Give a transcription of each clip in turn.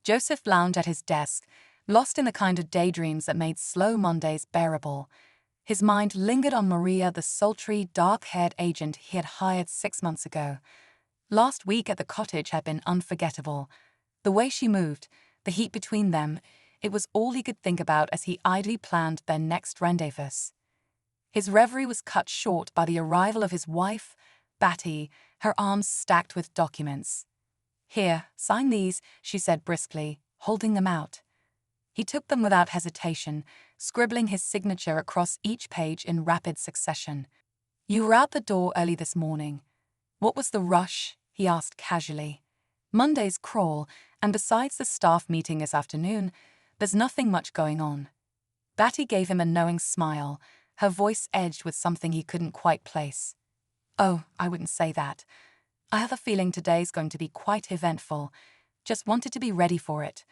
Joseph lounged at his desk, lost in the kind of daydreams that made slow Mondays bearable. His mind lingered on Maria, the sultry, dark-haired agent he had hired 6 months ago. Last week at the cottage had been unforgettable. The way she moved, the heat between them, it was all he could think about as he idly planned their next rendezvous. His reverie was cut short by the arrival of his wife, Batty, her arms stacked with documents. "Here, sign these," she said briskly, holding them out. He took them without hesitation, scribbling his signature across each page in rapid succession. "You were out the door early this morning. What was the rush?" he asked casually. "Mondays crawl, and besides the staff meeting this afternoon, there's nothing much going on." Batty gave him a knowing smile, her voice edged with something he couldn't quite place. "Oh, I wouldn't say that. I have a feeling today's going to be quite eventful. Just wanted to be ready for it."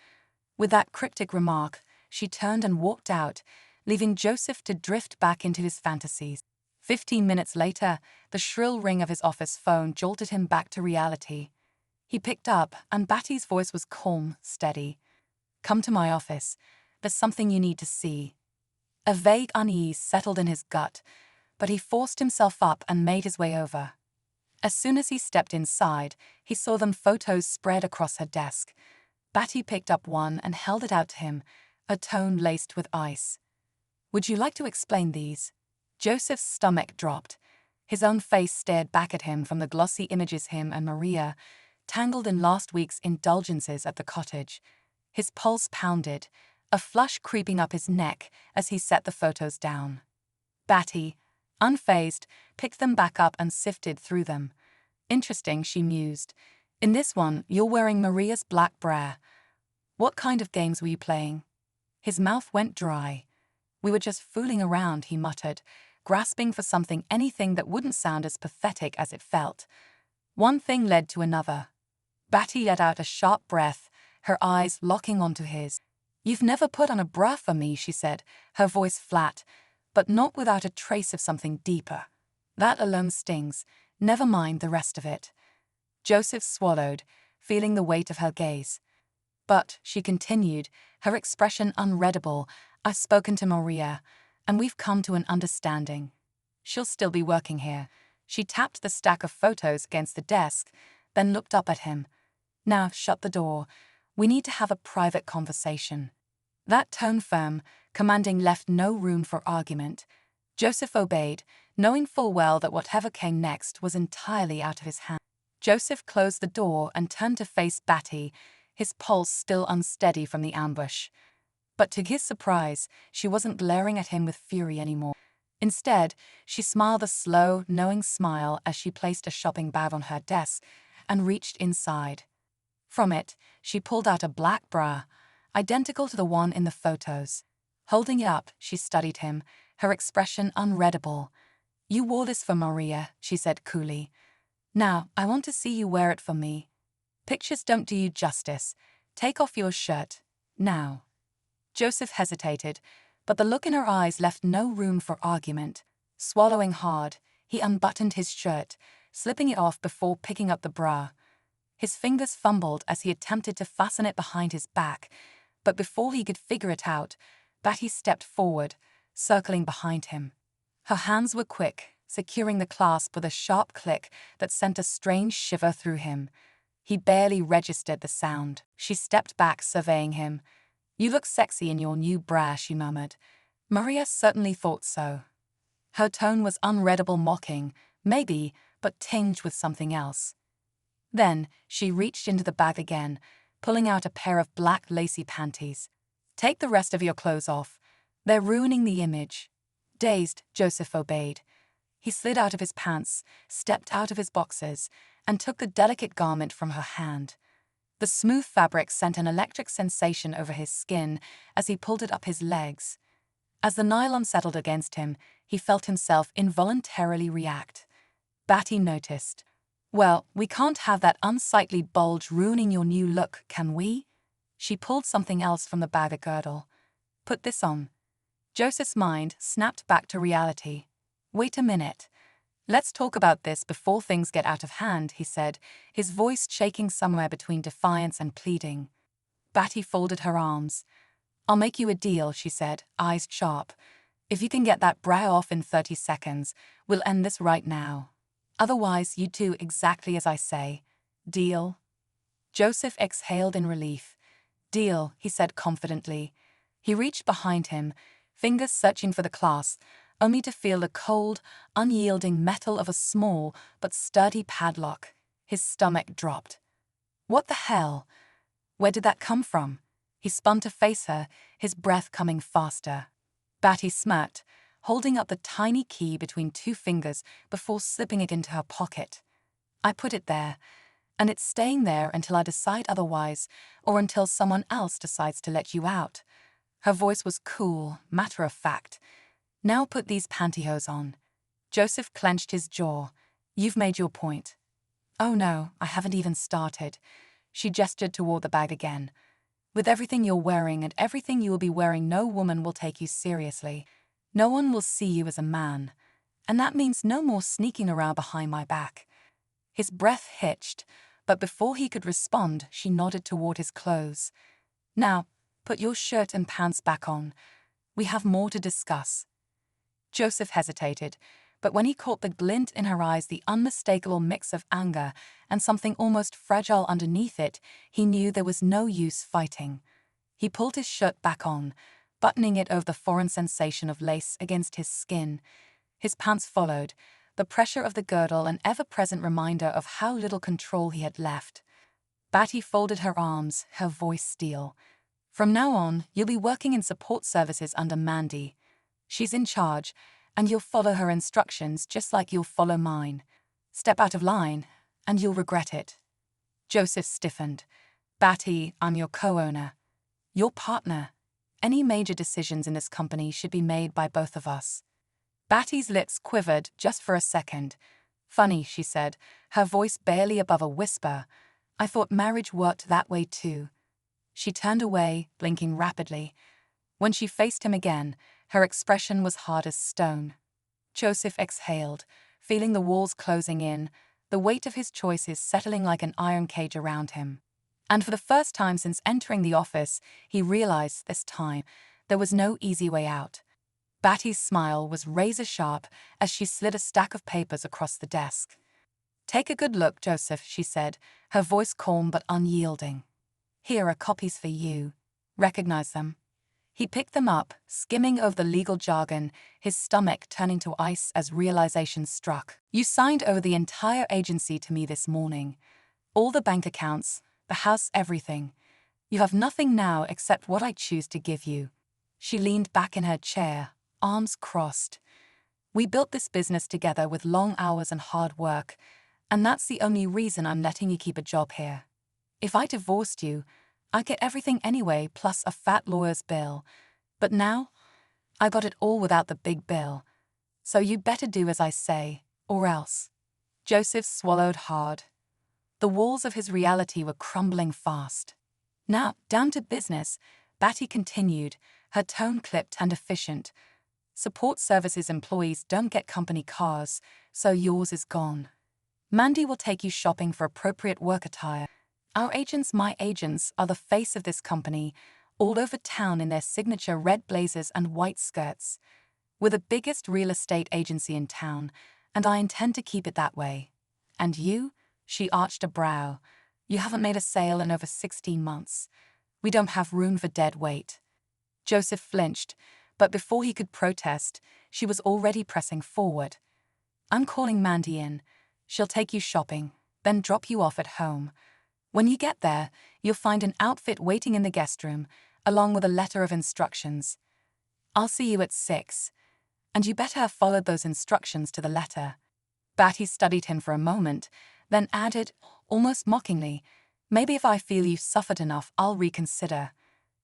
With that cryptic remark, she turned and walked out, leaving Joseph to drift back into his fantasies. 15 minutes later, the shrill ring of his office phone jolted him back to reality. He picked up, and Batty's voice was calm, steady. "Come to my office. There's something you need to see." A vague unease settled in his gut, but he forced himself up and made his way over. As soon as he stepped inside, he saw them photos spread across her desk. Batty picked up one and held it out to him, a tone laced with ice. "Would you like to explain these?" Joseph's stomach dropped. His own face stared back at him from the glossy images him and Maria, tangled in last week's indulgences at the cottage. His pulse pounded, a flush creeping up his neck as he set the photos down. Batty, unfazed, picked them back up and sifted through them. "Interesting," she mused. "In this one, you're wearing Maria's black bra. What kind of games were you playing?" His mouth went dry. "We were just fooling around," he muttered, grasping for anything that wouldn't sound as pathetic as it felt. One thing led to another. Batty let out a sharp breath, her eyes locking onto his. "You've never put on a bra for me," she said, her voice flat, but not without a trace of something deeper. "That alone stings. Never mind the rest of it." Joseph swallowed, feeling the weight of her gaze. "But," she continued, her expression unreadable, "I've spoken to Maria, and we've come to an understanding. She'll still be working here." She tapped the stack of photos against the desk, then looked up at him. "Now, shut the door. We need to have a private conversation." That tone firm, commanding, left no room for argument. Joseph obeyed, knowing full well that whatever came next was entirely out of his hands. Joseph closed the door and turned to face Batty, his pulse still unsteady from the ambush. But to his surprise, she wasn't glaring at him with fury anymore. Instead, she smiled a slow, knowing smile as she placed a shopping bag on her desk and reached inside. From it, she pulled out a black bra, identical to the one in the photos. Holding it up, she studied him, her expression unreadable. "You wore this for Maria," she said coolly. "Now, I want to see you wear it for me. Pictures don't do you justice. Take off your shirt. Now." Joseph hesitated, but the look in her eyes left no room for argument. Swallowing hard, he unbuttoned his shirt, slipping it off before picking up the bra. His fingers fumbled as he attempted to fasten it behind his back, but before he could figure it out, Batty stepped forward, circling behind him. Her hands were quick, securing the clasp with a sharp click that sent a strange shiver through him. He barely registered the sound. She stepped back, surveying him. "You look sexy in your new bra," she murmured. Maria certainly thought so. Her tone was unreadable mocking, maybe, but tinged with something else. Then, she reached into the bag again, pulling out a pair of black lacy panties. "Take the rest of your clothes off. They're ruining the image." Dazed, Joseph obeyed. He slid out of his pants, stepped out of his boxers, and took the delicate garment from her hand. The smooth fabric sent an electric sensation over his skin as he pulled it up his legs. As the nylon settled against him, he felt himself involuntarily react. Batty noticed. "Well, we can't have that unsightly bulge ruining your new look, can we?" She pulled something else from the bag, a girdle. "Put this on." Joseph's mind snapped back to reality. "Wait a minute. Let's talk about this before things get out of hand," he said, his voice shaking somewhere between defiance and pleading. Batty folded her arms. "I'll make you a deal," she said, eyes sharp. "If you can get that brow off in 30 seconds, we'll end this right now. Otherwise, you do exactly as I say. Deal?" Joseph exhaled in relief. "Deal," he said confidently. He reached behind him, fingers searching for the clasp, only to feel the cold, unyielding metal of a small but sturdy padlock. His stomach dropped. What the hell? Where did that come from? He spun to face her, his breath coming faster. Batty smirked, holding up the tiny key between two fingers before slipping it into her pocket. "I put it there, and it's staying there until I decide otherwise, or until someone else decides to let you out." Her voice was cool, matter-of-fact. "Now put these pantyhose on." Joseph clenched his jaw. "You've made your point." "Oh no, I haven't even started." She gestured toward the bag again. "With everything you're wearing and everything you will be wearing, no woman will take you seriously. No one will see you as a man. And that means no more sneaking around behind my back." His breath hitched, but before he could respond, she nodded toward his clothes. "Now, put your shirt and pants back on. We have more to discuss." Joseph hesitated, but when he caught the glint in her eyes, the unmistakable mix of anger and something almost fragile underneath it, he knew there was no use fighting. He pulled his shirt back on, buttoning it over the foreign sensation of lace against his skin. His pants followed, the pressure of the girdle an ever-present reminder of how little control he had left. Batty folded her arms, her voice steel. "From now on, you'll be working in support services under Mandy. She's in charge, and you'll follow her instructions just like you'll follow mine. Step out of line, and you'll regret it." Joseph stiffened. "Batty, I'm your co-owner. Your partner. Any major decisions in this company should be made by both of us." Batty's lips quivered just for a second. "Funny," she said, her voice barely above a whisper. "I thought marriage worked that way too." She turned away, blinking rapidly. When she faced him again, her expression was hard as stone. Joseph exhaled, feeling the walls closing in, the weight of his choices settling like an iron cage around him. And for the first time since entering the office, he realized this time there was no easy way out. Batty's smile was razor-sharp as she slid a stack of papers across the desk. "Take a good look, Joseph," she said, her voice calm but unyielding. "Here are copies for you. Recognize them?" He picked them up, skimming over the legal jargon, his stomach turning to ice as realization struck. "You signed over the entire agency to me this morning. All the bank accounts, the house, everything. You have nothing now except what I choose to give you." She leaned back in her chair, arms crossed. "We built this business together with long hours and hard work, and that's the only reason I'm letting you keep a job here. If I divorced you, I'd get everything anyway, plus a fat lawyer's bill. But now, I got it all without the big bill. So you better do as I say, or else." Joseph swallowed hard. The walls of his reality were crumbling fast. "Now, down to business," Batty continued, her tone clipped and efficient. "Support services employees don't get company cars, so yours is gone. Mandy will take you shopping for appropriate work attire. Our agents, my agents, are the face of this company, all over town in their signature red blazers and white skirts. We're the biggest real estate agency in town, and I intend to keep it that way. And you?" She arched a brow. "You haven't made a sale in over 16 months. We don't have room for dead weight." Joseph flinched, but before he could protest, she was already pressing forward. "I'm calling Mandy in. She'll take you shopping, then drop you off at home. When you get there, you'll find an outfit waiting in the guest room, along with a letter of instructions. I'll see you at 6, and you better have followed those instructions to the letter." Batty studied him for a moment, then added, almost mockingly, "Maybe if I feel you've suffered enough, I'll reconsider.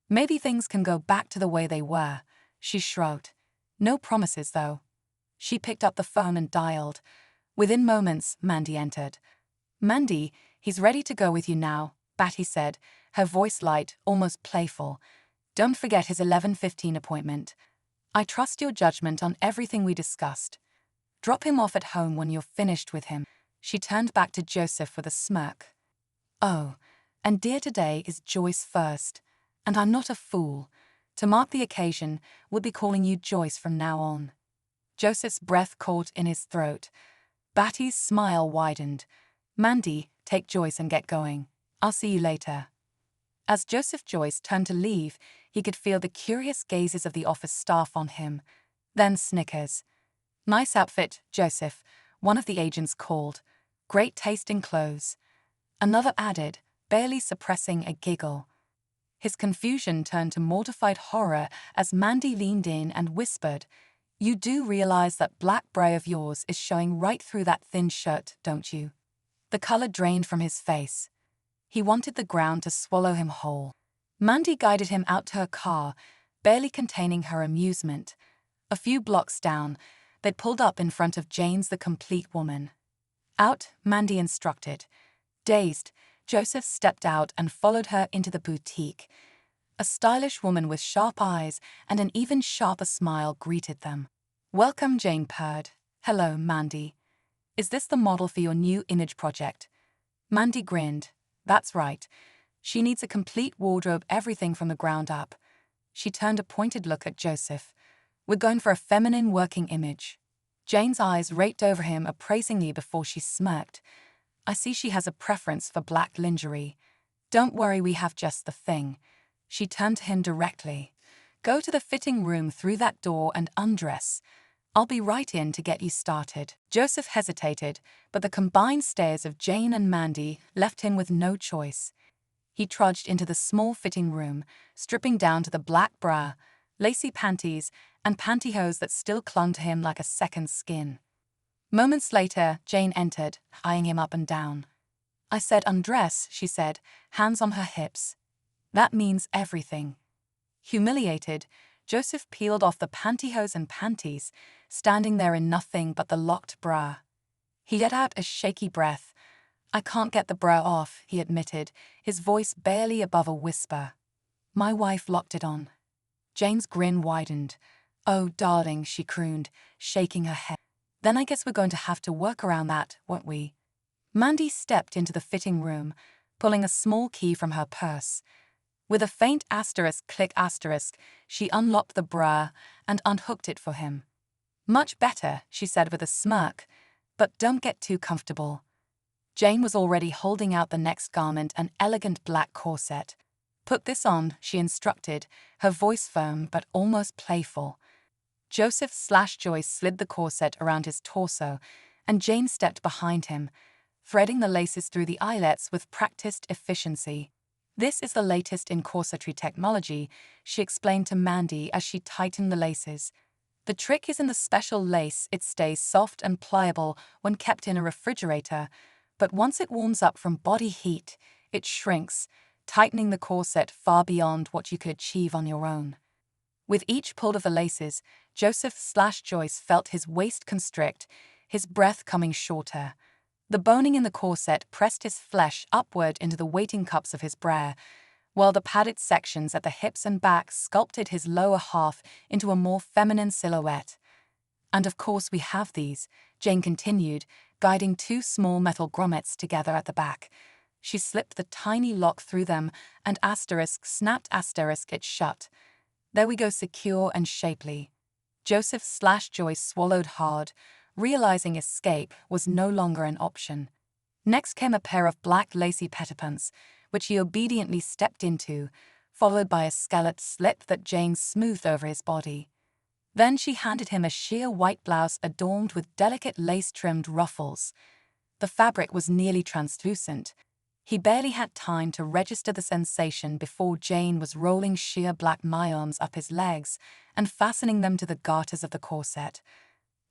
Maybe things can go back to the way they were." She shrugged. "No promises, though." She picked up the phone and dialed. Within moments, Mandy entered. "Mandy, he's ready to go with you now," Batty said, her voice light, almost playful. "Don't forget his 11:15 appointment. I trust your judgment on everything we discussed. Drop him off at home when you're finished with him." She turned back to Joseph with a smirk. "Oh, And dear, today is Joyce first. And I'm not a fool. To mark the occasion, we'll be calling you Joyce from now on. Joseph's breath caught in his throat. Batty's smile widened. Mandy, take Joyce and get going. I'll see you later. As Joseph Joyce turned to leave, he could feel the curious gazes of the office staff on him. Then snickers. Nice outfit, Joseph, one of the agents called. Great taste in clothes. Another added, barely suppressing a giggle. His confusion turned to mortified horror as Mandy leaned in and whispered, "You do realize that black bray of yours is showing right through that thin shirt, don't you?" The color drained from his face. He wanted the ground to swallow him whole. Mandy guided him out to her car, barely containing her amusement. A few blocks down, they'd pulled up in front of Jane's The Complete Woman. "Out," Mandy instructed. Dazed, Joseph stepped out and followed her into the boutique. A stylish woman with sharp eyes and an even sharper smile greeted them. "Welcome," Jane purred. "Hello, Mandy. Is this the model for your new image project?" Mandy grinned. "That's right. She needs a complete wardrobe, everything from the ground up." She turned a pointed look at Joseph. "We're going for a feminine working image." Jane's eyes raked over him appraisingly before she smirked. "I see she has a preference for black lingerie. Don't worry, we have just the thing." She turned to him directly. "Go to the fitting room through that door and undress. I'll be right in to get you started." Joseph hesitated, but the combined stares of Jane and Mandy left him with no choice. He trudged into the small fitting room, stripping down to the black bra, lacy panties, and pantyhose that still clung to him like a second skin. Moments later, Jane entered, eyeing him up and down. "I said undress," she said, hands on her hips. "That means everything." Humiliated, Joseph peeled off the pantyhose and panties, standing there in nothing but the locked bra. He let out a shaky breath. "I can't get the bra off," he admitted, his voice barely above a whisper. "My wife locked it on." Jane's grin widened. "Oh, darling," she crooned, shaking her head. "Then I guess we're going to have to work around that, won't we?" Mandy stepped into the fitting room, pulling a small key from her purse. With a faint asterisk click asterisk, she unlocked the bra and unhooked it for him. "Much better," she said with a smirk, "but don't get too comfortable." Jane was already holding out the next garment, an elegant black corset. "Put this on," she instructed, her voice firm but almost playful. Joseph/Joyce slid the corset around his torso, and Jane stepped behind him, threading the laces through the eyelets with practiced efficiency. "This is the latest in corsetry technology," she explained to Mandy as she tightened the laces. "The trick is in the special lace. It stays soft and pliable when kept in a refrigerator, but once it warms up from body heat, it shrinks, tightening the corset far beyond what you could achieve on your own." With each pull of the laces, Joseph/Joyce felt his waist constrict, his breath coming shorter. The boning in the corset pressed his flesh upward into the waiting cups of his bra, while the padded sections at the hips and back sculpted his lower half into a more feminine silhouette. "And of course we have these," Jane continued, guiding two small metal grommets together at the back. She slipped the tiny lock through them and snapped it shut. "There we go, secure and shapely." Joseph/Joyce swallowed hard, realizing escape was no longer an option. Next came a pair of black lacy petticoats, which he obediently stepped into, followed by a scalloped slip that Jane smoothed over his body. Then she handed him a sheer white blouse adorned with delicate lace-trimmed ruffles. The fabric was nearly translucent. He barely had time to register the sensation before Jane was rolling sheer black my-arms up his legs and fastening them to the garters of the corset.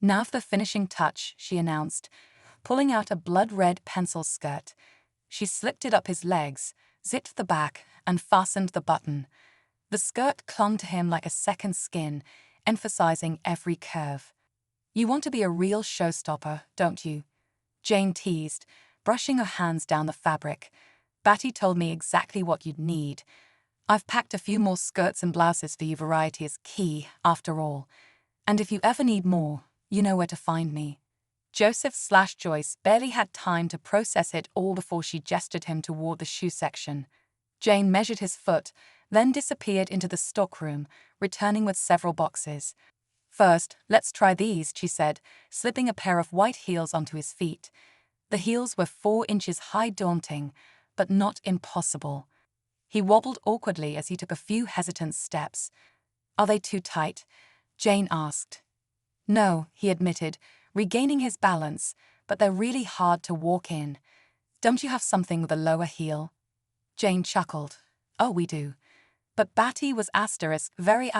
"Now for the finishing touch," she announced, pulling out a blood-red pencil skirt. She slipped it up his legs, zipped the back, and fastened the button. The skirt clung to him like a second skin, emphasizing every curve. "You want to be a real showstopper, don't you?" Jane teased, brushing her hands down the fabric. "Batty told me exactly what you'd need. I've packed a few more skirts and blouses for you. Variety is key, after all. And if you ever need more, you know where to find me." Joseph/Joyce barely had time to process it all before she gestured him toward the shoe section. Jane measured his foot, then disappeared into the stockroom, returning with several boxes. "First, let's try these," she said, slipping a pair of white heels onto his feet. The heels were 4 inches high, daunting, but not impossible. He wobbled awkwardly as he took a few hesitant steps. "Are they too tight?" Jane asked. "No," he admitted, regaining his balance, "but they're really hard to walk in. Don't you have something with a lower heel?" Jane chuckled. "Oh, we do." But Batty was very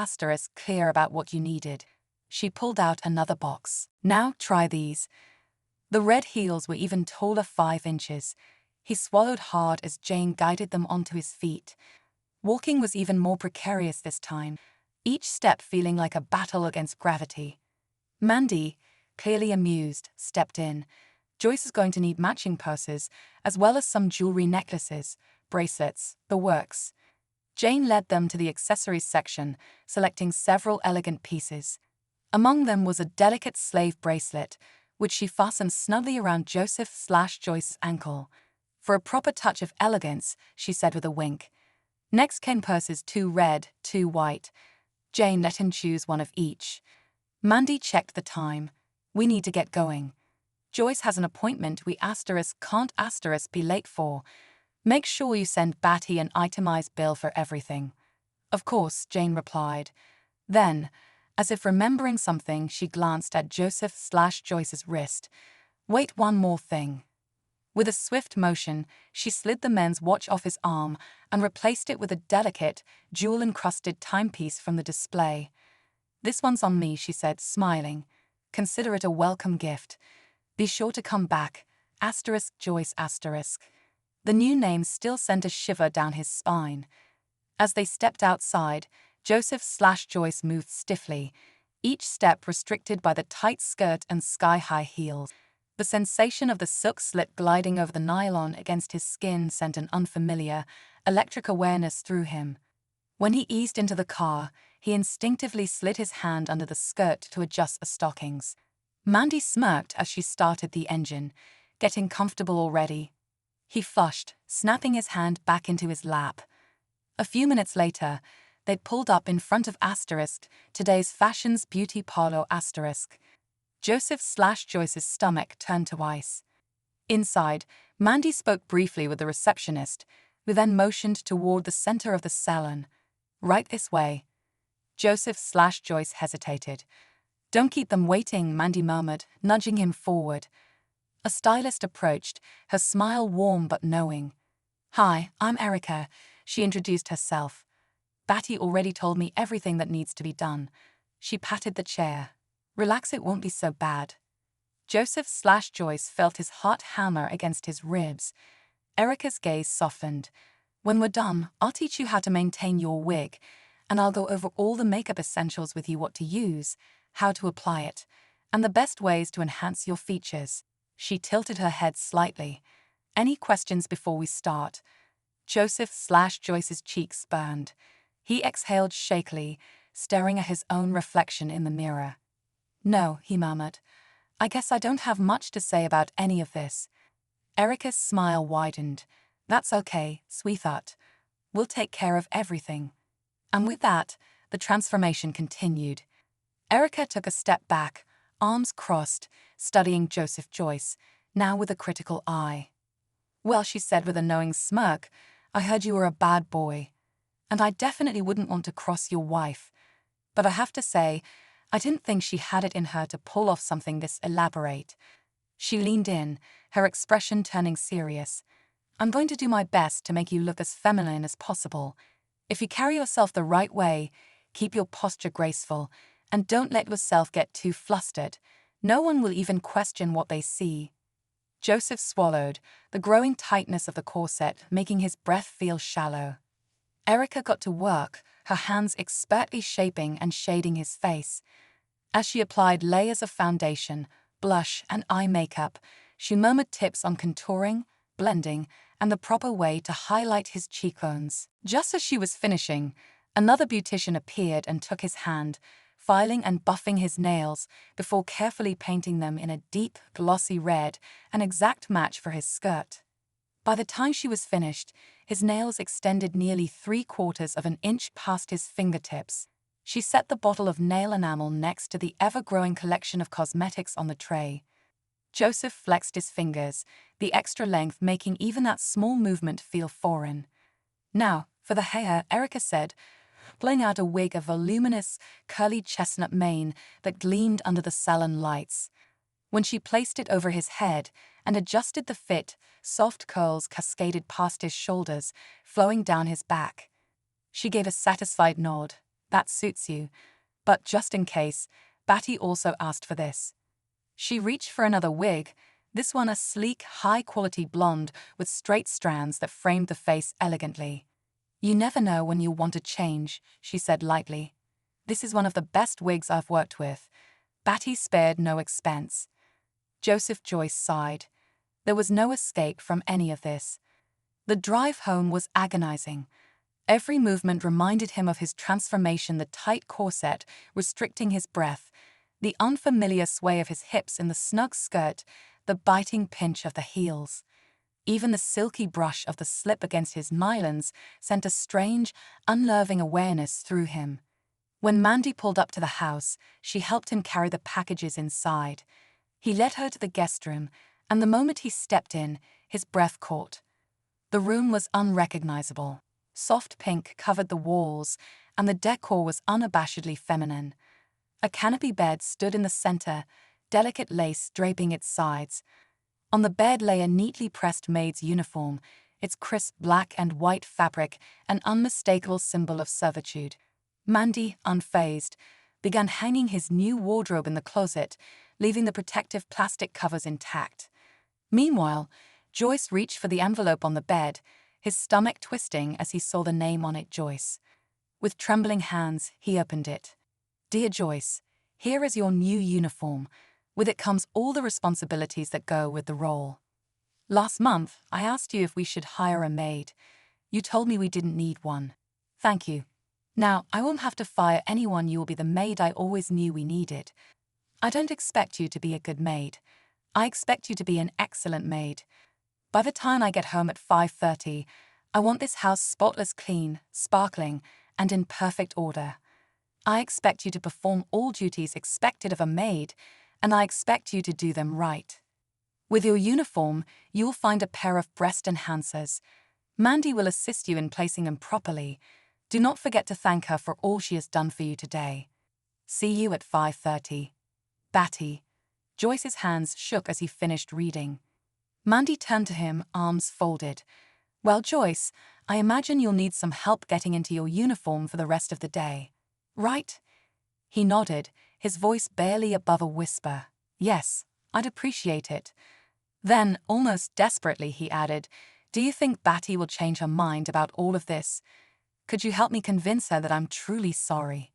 clear about what you needed. She pulled out another box. "Now try these." The red heels were even taller, 5 inches. He swallowed hard as Jane guided them onto his feet. Walking was even more precarious this time, each step feeling like a battle against gravity. Mandy, clearly amused, stepped in. "Joyce is going to need matching purses, as well as some jewelry, necklaces, bracelets, the works." Jane led them to the accessories section, selecting several elegant pieces. Among them was a delicate slave bracelet, which she fastened snugly around Joseph/Joyce's ankle. "For a proper touch of elegance," she said with a wink. Next came purses, 2 red, 2 white. Jane let him choose one of each. Mandy checked the time. "We need to get going. Joyce has an appointment we can't be late for. Make sure you send Batty an itemized bill for everything." "Of course," Jane replied. Then, as if remembering something, she glanced at Joseph/Joyce's wrist. "Wait, one more thing." With a swift motion, she slid the men's watch off his arm and replaced it with a delicate, jewel-encrusted timepiece from the display. "This one's on me," she said, smiling. "Consider it a welcome gift. Be sure to come back. Joyce. The new name still sent a shiver down his spine. As they stepped outside, Joseph/Joyce moved stiffly, each step restricted by the tight skirt and sky-high heels. The sensation of the silk slit gliding over the nylon against his skin sent an unfamiliar, electric awareness through him. When he eased into the car, he instinctively slid his hand under the skirt to adjust the stockings. Mandy smirked as she started the engine. "Getting comfortable already?" He flushed, snapping his hand back into his lap. A few minutes later, they'd pulled up in front of today's fashion's beauty parlor. Joseph/Joyce's stomach turned to ice. Inside, Mandy spoke briefly with the receptionist, who then motioned toward the center of the salon. "Right this way." Joseph/Joyce hesitated. "Don't keep them waiting," Mandy murmured, nudging him forward. A stylist approached, her smile warm but knowing. "Hi, I'm Erica," she introduced herself. "Batty already told me everything that needs to be done." She patted the chair. "Relax, it won't be so bad." Joseph/Joyce felt his heart hammer against his ribs. Erica's gaze softened. "When we're done, I'll teach you how to maintain your wig, and I'll go over all the makeup essentials with you: what to use, how to apply it, and the best ways to enhance your features." She tilted her head slightly. "Any questions before we start?" Joseph/Joyce's cheeks burned. He exhaled shakily, staring at his own reflection in the mirror. "No," he murmured. "I guess I don't have much to say about any of this." Erica's smile widened. "That's okay, sweetheart. We'll take care of everything." And with that, the transformation continued. Erica took a step back, arms crossed, studying Joseph/Joyce, now with a critical eye. "Well," she said with a knowing smirk, "I heard you were a bad boy. And I definitely wouldn't want to cross your wife. But I have to say, I didn't think she had it in her to pull off something this elaborate." She leaned in, her expression turning serious. "I'm going to do my best to make you look as feminine as possible. If you carry yourself the right way, keep your posture graceful, and don't let yourself get too flustered, no one will even question what they see." Joseph swallowed, the growing tightness of the corset making his breath feel shallow. Erica got to work, her hands expertly shaping and shading his face. As she applied layers of foundation, blush, and eye makeup, she murmured tips on contouring, blending, and the proper way to highlight his cheekbones. Just as she was finishing, another beautician appeared and took his hand, filing and buffing his nails before carefully painting them in a deep, glossy red, an exact match for his skirt. By the time she was finished, his nails extended nearly 3/4 of an inch past his fingertips. She set the bottle of nail enamel next to the ever-growing collection of cosmetics on the tray. Joseph flexed his fingers, the extra length making even that small movement feel foreign. "Now, for the hair," Erica said, pulling out a wig of voluminous, curly chestnut mane that gleamed under the salon lights. When she placed it over his head and adjusted the fit, soft curls cascaded past his shoulders, flowing down his back. She gave a satisfied nod. "That suits you. But just in case, Batty also asked for this." She reached for another wig, this one a sleek, high-quality blonde with straight strands that framed the face elegantly. "You never know when you'll want to change," she said lightly. "This is one of the best wigs I've worked with." Batty spared no expense. Joseph Joyce sighed. There was no escape from any of this. The drive home was agonizing. Every movement reminded him of his transformation, the tight corset restricting his breath, the unfamiliar sway of his hips in the snug skirt, the biting pinch of the heels. Even the silky brush of the slip against his nylons sent a strange, unnerving awareness through him. When Mandy pulled up to the house, she helped him carry the packages inside. He led her to the guest room, and the moment he stepped in, his breath caught. The room was unrecognizable. Soft pink covered the walls, and the decor was unabashedly feminine. A canopy bed stood in the center, delicate lace draping its sides. On the bed lay a neatly pressed maid's uniform, its crisp black and white fabric an unmistakable symbol of servitude. Mandy, unfazed, began hanging his new wardrobe in the closet, leaving the protective plastic covers intact. Meanwhile, Joyce reached for the envelope on the bed, his stomach twisting as he saw the name on it, Joyce. With trembling hands, he opened it. "Dear Joyce, here is your new uniform. With it comes all the responsibilities that go with the role. Last month, I asked you if we should hire a maid. You told me we didn't need one. Thank you. Now, I won't have to fire anyone. You will be the maid I always knew we needed. I don't expect you to be a good maid. I expect you to be an excellent maid. By the time I get home at 5:30, I want this house spotless clean, sparkling, and in perfect order. I expect you to perform all duties expected of a maid, and I expect you to do them right. With your uniform, you'll find a pair of breast enhancers. Mandy will assist you in placing them properly. Do not forget to thank her for all she has done for you today. See you at 5:30. Batty." Joyce's hands shook as he finished reading. Mandy turned to him, arms folded. "Well, Joyce, I imagine you'll need some help getting into your uniform for the rest of the day. Right?" He nodded, his voice barely above a whisper. "Yes, I'd appreciate it." Then, almost desperately, he added, "Do you think Batty will change her mind about all of this? Could you help me convince her that I'm truly sorry?"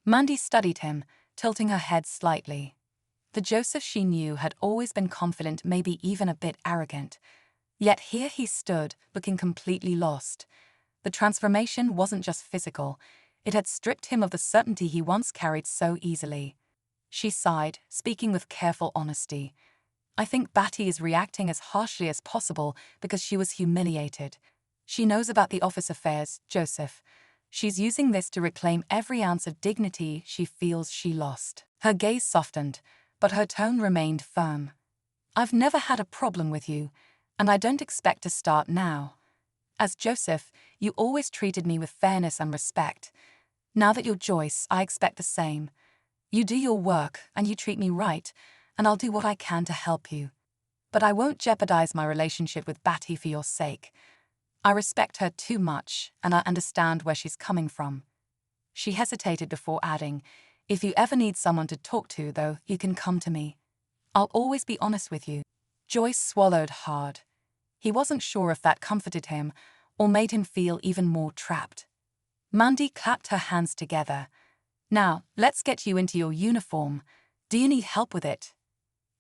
Mandy studied him, tilting her head slightly. The Joseph she knew had always been confident, maybe even a bit arrogant. Yet here he stood, looking completely lost. The transformation wasn't just physical. It had stripped him of the certainty he once carried so easily. She sighed, speaking with careful honesty. "I think Batty is reacting as harshly as possible because she was humiliated. She knows about the office affairs, Joseph. She's using this to reclaim every ounce of dignity she feels she lost." Her gaze softened, but her tone remained firm. "I've never had a problem with you, and I don't expect to start now. As Joseph, you always treated me with fairness and respect. Now that you're Joyce, I expect the same. You do your work, and you treat me right, and I'll do what I can to help you. But I won't jeopardize my relationship with Batty for your sake. I respect her too much, and I understand where she's coming from." She hesitated before adding, "If you ever need someone to talk to, though, you can come to me. I'll always be honest with you." Joyce swallowed hard. He wasn't sure if that comforted him or made him feel even more trapped. Mandy clapped her hands together. "Now, let's get you into your uniform. Do you need help with it?"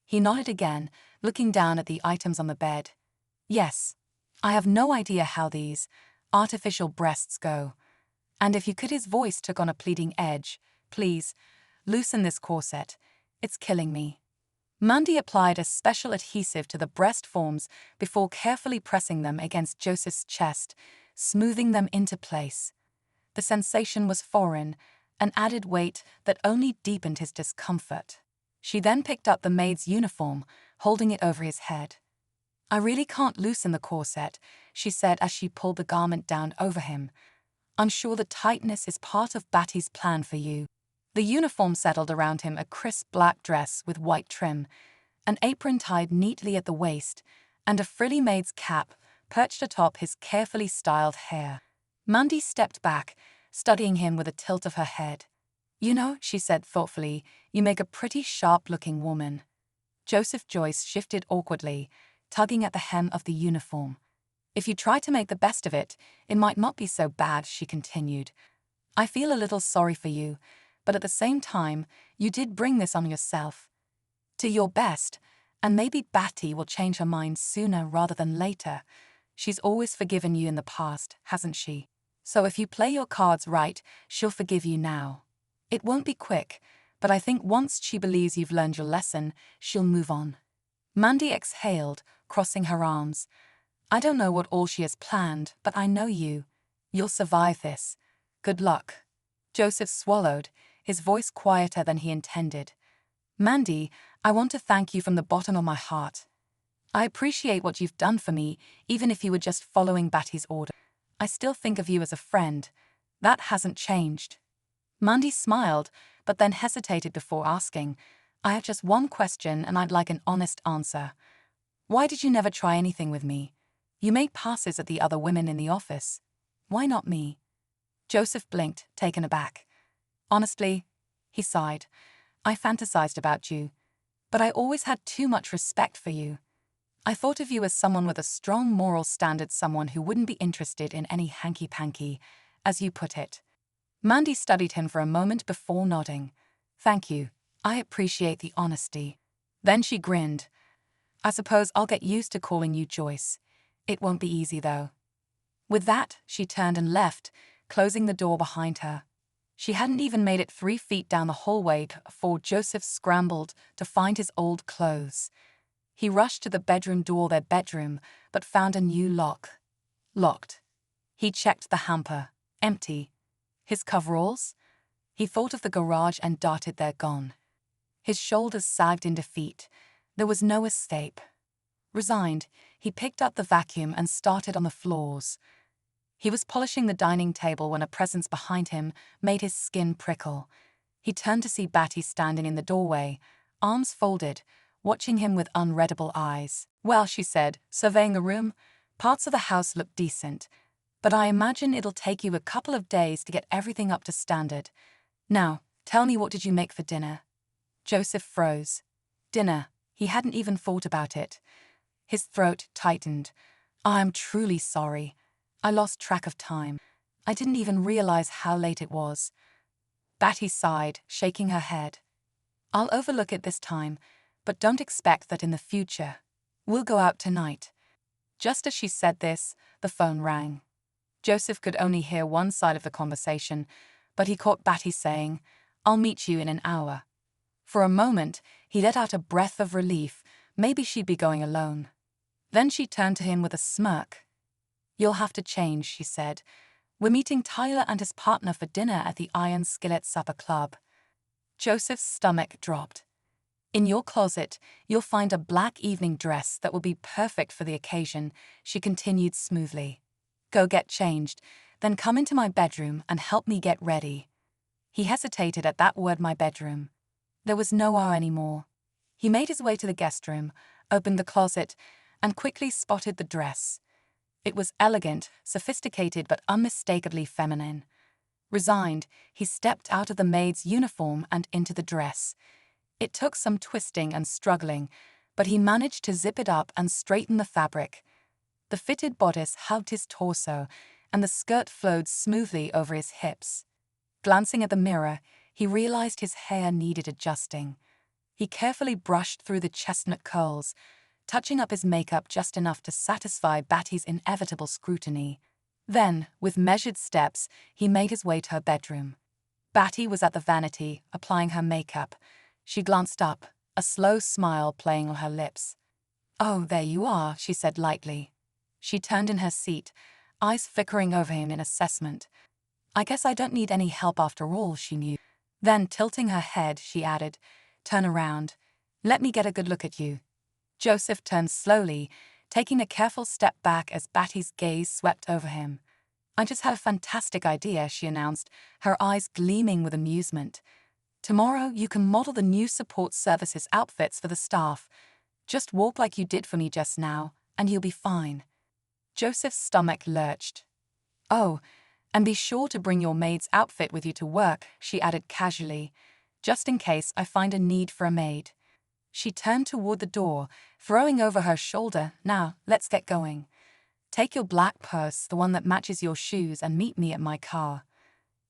He nodded again, looking down at the items on the bed. "Yes. I have no idea how these artificial breasts go. And if you could," his voice took on a pleading edge, "please, Loosen this corset. It's killing me. Mandy applied a special adhesive to the breast forms before carefully pressing them against Joseph's chest, smoothing them into place. The sensation was foreign, an added weight that only deepened his discomfort. She then picked up the maid's uniform, holding it over his head. I really can't loosen the corset, she said as she pulled the garment down over him. I'm sure the tightness is part of Batty's plan for you. The uniform settled around him, a crisp black dress with white trim, an apron tied neatly at the waist, and a frilly maid's cap perched atop his carefully styled hair. Mandy stepped back, studying him with a tilt of her head. You know, she said thoughtfully, you make a pretty sharp-looking woman. Joseph Joyce shifted awkwardly, tugging at the hem of the uniform. If you try to make the best of it, it might not be so bad, she continued. I feel a little sorry for you, but at the same time, you did bring this on yourself. Do your best, and maybe Batty will change her mind sooner rather than later. She's always forgiven you in the past, hasn't she? So if you play your cards right, she'll forgive you now. It won't be quick, but I think once she believes you've learned your lesson, she'll move on. Mandy exhaled, crossing her arms. I don't know what all she has planned, but I know you. You'll survive this. Good luck. Joseph swallowed, his voice quieter than he intended. Mandy, I want to thank you from the bottom of my heart. I appreciate what you've done for me, even if you were just following Batty's order. I still think of you as a friend. That hasn't changed. Mandy smiled, but then hesitated before asking, I have just one question and I'd like an honest answer. Why did you never try anything with me? You made passes at the other women in the office. Why not me? Joseph blinked, taken aback. Honestly, he sighed, I fantasized about you, but I always had too much respect for you. I thought of you as someone with a strong moral standard, someone who wouldn't be interested in any hanky-panky, as you put it. Mandy studied him for a moment before nodding. Thank you. I appreciate the honesty. Then she grinned. I suppose I'll get used to calling you Joyce. It won't be easy, though. With that, she turned and left, closing the door behind her. She hadn't even made it 3 feet down the hallway before Joseph scrambled to find his old clothes. He rushed to the bedroom door, their bedroom, but found a new lock. Locked. He checked the hamper. Empty. His coveralls? He thought of the garage and darted there, gone. His shoulders sagged in defeat. There was no escape. Resigned, he picked up the vacuum and started on the floors. He was polishing the dining table when a presence behind him made his skin prickle. He turned to see Batty standing in the doorway, arms folded, watching him with unreadable eyes. Well, she said, surveying the room, parts of the house look decent, but I imagine it'll take you a couple of days to get everything up to standard. Now, tell me, what did you make for dinner? Joseph froze. Dinner. He hadn't even thought about it. His throat tightened. I'm truly sorry. I lost track of time. I didn't even realize how late it was. Batty sighed, shaking her head. I'll overlook it this time, but don't expect that in the future. We'll go out tonight. Just as she said this, the phone rang. Joseph could only hear one side of the conversation, but he caught Batty saying, I'll meet you in an hour. For a moment, he let out a breath of relief. Maybe she'd be going alone. Then she turned to him with a smirk. You'll have to change, she said. We're meeting Tyler and his partner for dinner at the Iron Skillet Supper Club. Joseph's stomach dropped. In your closet, you'll find a black evening dress that will be perfect for the occasion, she continued smoothly. Go get changed, then come into my bedroom and help me get ready. He hesitated at that word, my bedroom. There was no R anymore. He made his way to the guest room, opened the closet, and quickly spotted the dress. It was elegant, sophisticated, but unmistakably feminine. Resigned, he stepped out of the maid's uniform and into the dress. It took some twisting and struggling, but he managed to zip it up and straighten the fabric. The fitted bodice hugged his torso, and the skirt flowed smoothly over his hips. Glancing at the mirror, he realized his hair needed adjusting. He carefully brushed through the chestnut curls, touching up his makeup just enough to satisfy Batty's inevitable scrutiny. Then, with measured steps, he made his way to her bedroom. Batty was at the vanity, applying her makeup. She glanced up, a slow smile playing on her lips. "Oh, there you are," she said lightly. She turned in her seat, eyes flickering over him in assessment. "I guess I don't need any help after all," she mused. Then, tilting her head, she added, "Turn around. Let me get a good look at you." Joseph turned slowly, taking a careful step back as Batty's gaze swept over him. "I just had a fantastic idea," she announced, her eyes gleaming with amusement. "Tomorrow you can model the new support services outfits for the staff. Just walk like you did for me just now, and you'll be fine." Joseph's stomach lurched. "Oh, and be sure to bring your maid's outfit with you to work," she added casually, "just in case I find a need for a maid." She turned toward the door, throwing over her shoulder, "Now, let's get going. Take your black purse, the one that matches your shoes, and meet me at my car."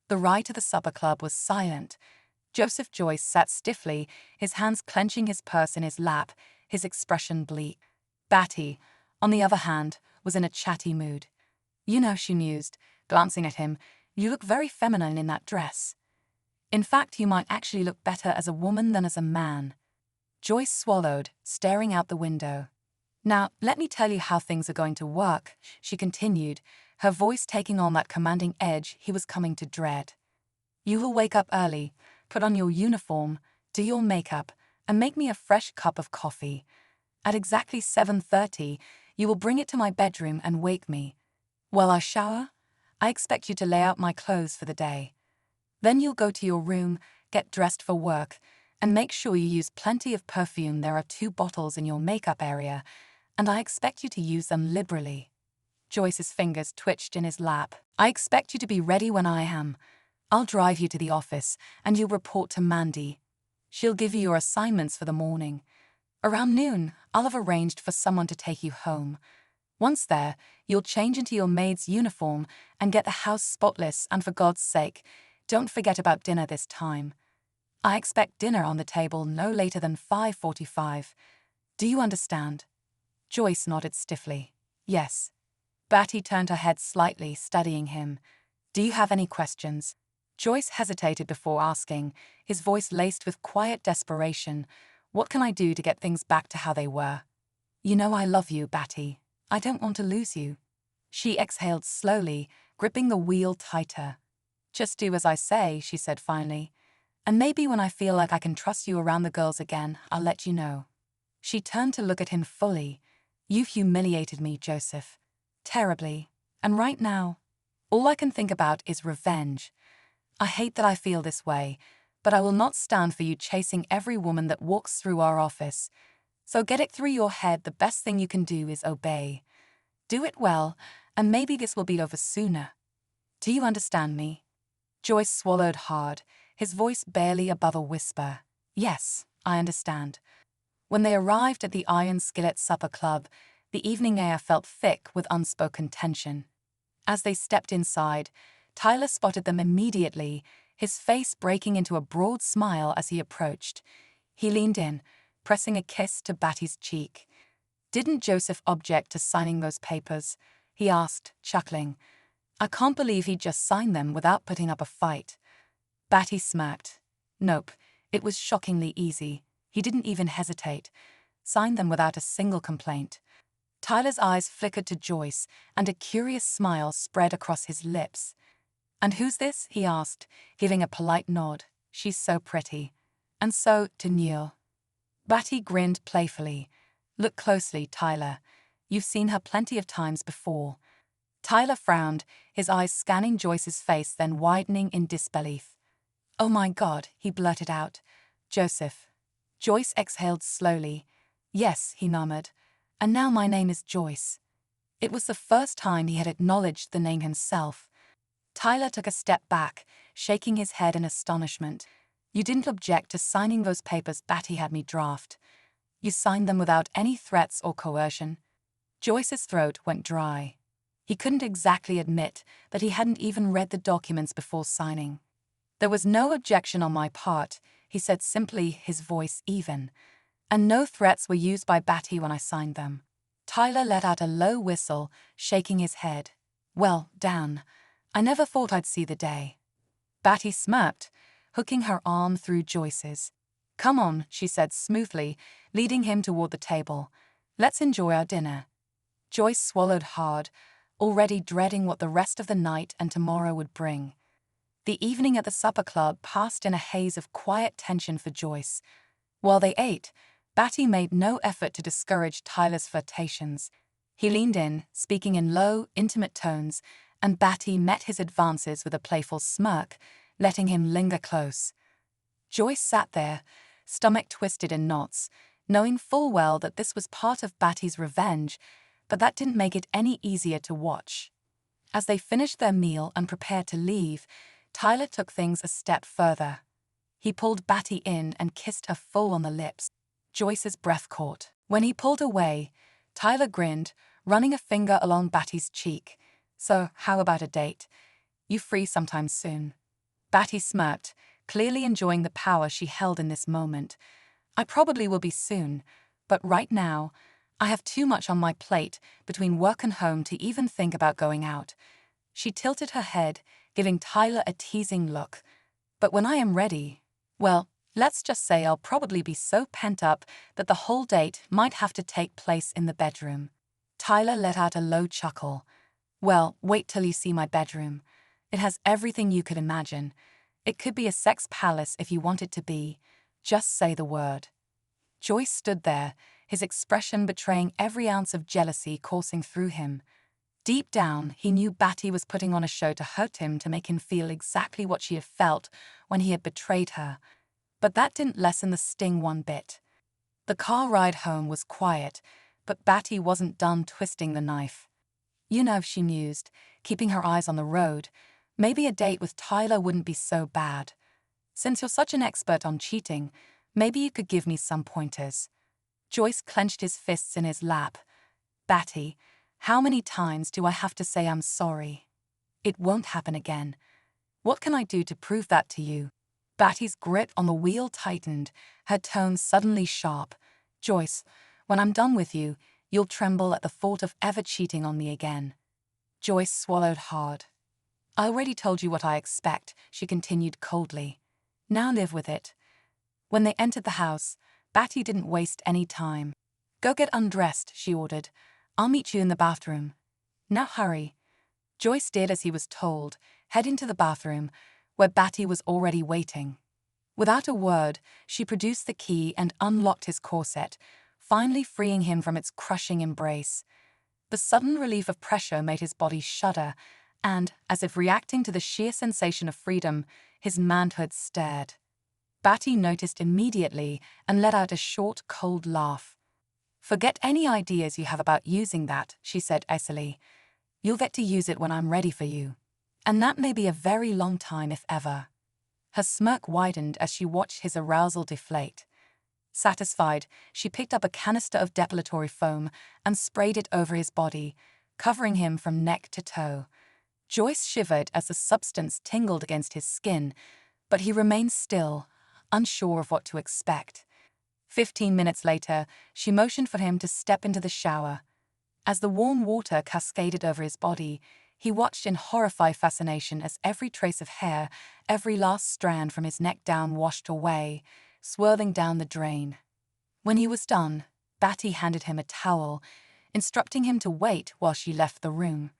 The ride to the supper club was silent. Joseph Joyce sat stiffly, his hands clenching his purse in his lap, his expression bleak. Batty, on the other hand, was in a chatty mood. "You know," she mused, glancing at him, "you look very feminine in that dress. In fact, you might actually look better as a woman than as a man." Joyce swallowed, staring out the window. "Now, let me tell you how things are going to work," she continued, her voice taking on that commanding edge he was coming to dread. "You will wake up early, put on your uniform, do your makeup, and make me a fresh cup of coffee. At exactly 7:30, you will bring it to my bedroom and wake me. While I shower, I expect you to lay out my clothes for the day. Then you'll go to your room, get dressed for work, and make sure you use plenty of perfume. There are 2 bottles in your makeup area, and I expect you to use them liberally." Joyce's fingers twitched in his lap. "I expect you to be ready when I am. I'll drive you to the office, and you'll report to Mandy. She'll give you your assignments for the morning. Around noon, I'll have arranged for someone to take you home. Once there, you'll change into your maid's uniform and get the house spotless, and for God's sake, don't forget about dinner this time. I expect dinner on the table no later than 5:45. Do you understand?" Joyce nodded stiffly. "Yes." Batty turned her head slightly, studying him. "Do you have any questions?" Joyce hesitated before asking, his voice laced with quiet desperation. "What can I do to get things back to how they were?" "You know I love you, Batty. I don't want to lose you." She exhaled slowly, gripping the wheel tighter. "Just do as I say," she said finally. "And maybe when I feel like I can trust you around the girls again, I'll let you know." She turned to look at him fully. "You've humiliated me, Joseph. Terribly. And right now, all I can think about is revenge. I hate that I feel this way, but I will not stand for you chasing every woman that walks through our office. So get it through your head, the best thing you can do is obey. Do it well, and maybe this will be over sooner. Do you understand me?" Joyce swallowed hard, his voice barely above a whisper. "Yes, I understand." When they arrived at the Iron Skillet Supper Club, the evening air felt thick with unspoken tension. As they stepped inside, Tyler spotted them immediately, his face breaking into a broad smile as he approached. He leaned in, pressing a kiss to Batty's cheek. "Didn't Joseph object to signing those papers?" he asked, chuckling. "I can't believe he just signed them without putting up a fight." Batty smirked. "Nope, it was shockingly easy. He didn't even hesitate. Signed them without a single complaint." Tyler's eyes flickered to Joyce, and a curious smile spread across his lips. "And who's this?" he asked, giving a polite nod. "She's so pretty. And so demure." Batty grinned playfully. "Look closely, Tyler. You've seen her plenty of times before." Tyler frowned, his eyes scanning Joyce's face, then widening in disbelief. "Oh my God," he blurted out. "Joseph." Joyce exhaled slowly. "Yes," he murmured. "And now my name is Joyce." It was the first time he had acknowledged the name himself. Tyler took a step back, shaking his head in astonishment. "You didn't object to signing those papers Batty had me draft. You signed them without any threats or coercion." Joyce's throat went dry. He couldn't exactly admit that he hadn't even read the documents before signing. "There was no objection on my part," he said simply, his voice even. "And no threats were used by Batty when I signed them." Tyler let out a low whistle, shaking his head. "Well, Dan, I never thought I'd see the day." Batty smirked, hooking her arm through Joyce's. "Come on," she said smoothly, leading him toward the table. "Let's enjoy our dinner." Joyce swallowed hard, already dreading what the rest of the night and tomorrow would bring. The evening at the supper club passed in a haze of quiet tension for Joyce. While they ate, Batty made no effort to discourage Tyler's flirtations. He leaned in, speaking in low, intimate tones, and Batty met his advances with a playful smirk, letting him linger close. Joyce sat there, stomach twisted in knots, knowing full well that this was part of Batty's revenge, but that didn't make it any easier to watch. As they finished their meal and prepared to leave, Tyler took things a step further. He pulled Batty in and kissed her full on the lips. Joyce's breath caught. When he pulled away, Tyler grinned, running a finger along Batty's cheek. "So, how about a date? You free sometime soon?" Batty smirked, clearly enjoying the power she held in this moment. "I probably will be soon, but right now, I have too much on my plate between work and home to even think about going out." She tilted her head, giving Tyler a teasing look. "But when I am ready, well, let's just say I'll probably be so pent up that the whole date might have to take place in the bedroom." Tyler let out a low chuckle. "Well, wait till you see my bedroom. It has everything you could imagine. It could be a sex palace if you want it to be. Just say the word." Joyce stood there, his expression betraying every ounce of jealousy coursing through him. Deep down, he knew Batty was putting on a show to hurt him, to make him feel exactly what she had felt when he had betrayed her. But that didn't lessen the sting one bit. The car ride home was quiet, but Batty wasn't done twisting the knife. "You know," she mused, keeping her eyes on the road, "maybe a date with Tyler wouldn't be so bad. Since you're such an expert on cheating, maybe you could give me some pointers." Joyce clenched his fists in his lap. "Batty, how many times do I have to say I'm sorry? It won't happen again. What can I do to prove that to you?" Batty's grip on the wheel tightened, her tone suddenly sharp. "Joyce, when I'm done with you, you'll tremble at the thought of ever cheating on me again." Joyce swallowed hard. "I already told you what I expect," she continued coldly. "Now live with it." When they entered the house, Batty didn't waste any time. "Go get undressed," she ordered. "I'll meet you in the bathroom." "Now hurry." Joyce did as he was told, heading to the bathroom, where Batty was already waiting. Without a word, she produced the key and unlocked his corset, finally freeing him from its crushing embrace. The sudden relief of pressure made his body shudder, and, as if reacting to the sheer sensation of freedom, his manhood stirred. Batty noticed immediately and let out a short, cold laugh. "Forget any ideas you have about using that," she said icily. "You'll get to use it when I'm ready for you. And that may be a very long time, if ever." Her smirk widened as she watched his arousal deflate. Satisfied, she picked up a canister of depilatory foam and sprayed it over his body, covering him from neck to toe. Joyce shivered as the substance tingled against his skin, but he remained still, unsure of what to expect. 15 minutes later, she motioned for him to step into the shower. As the warm water cascaded over his body, he watched in horrified fascination as every trace of hair, every last strand from his neck down washed away, swirling down the drain. When he was done, Batty handed him a towel, instructing him to wait while she left the room.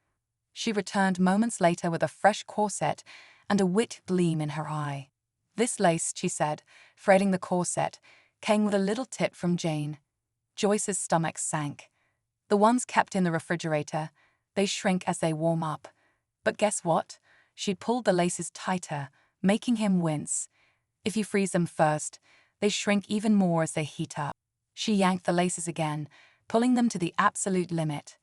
She returned moments later with a fresh corset and a wit gleam in her eye. "This lace," she said, threading the corset, came with a little tip from Jane. Joyce's stomach sank. "The ones kept in the refrigerator, they shrink as they warm up. But guess what?" She pulled the laces tighter, making him wince. "If you freeze them first, they shrink even more as they heat up." She yanked the laces again, pulling them to the absolute limit.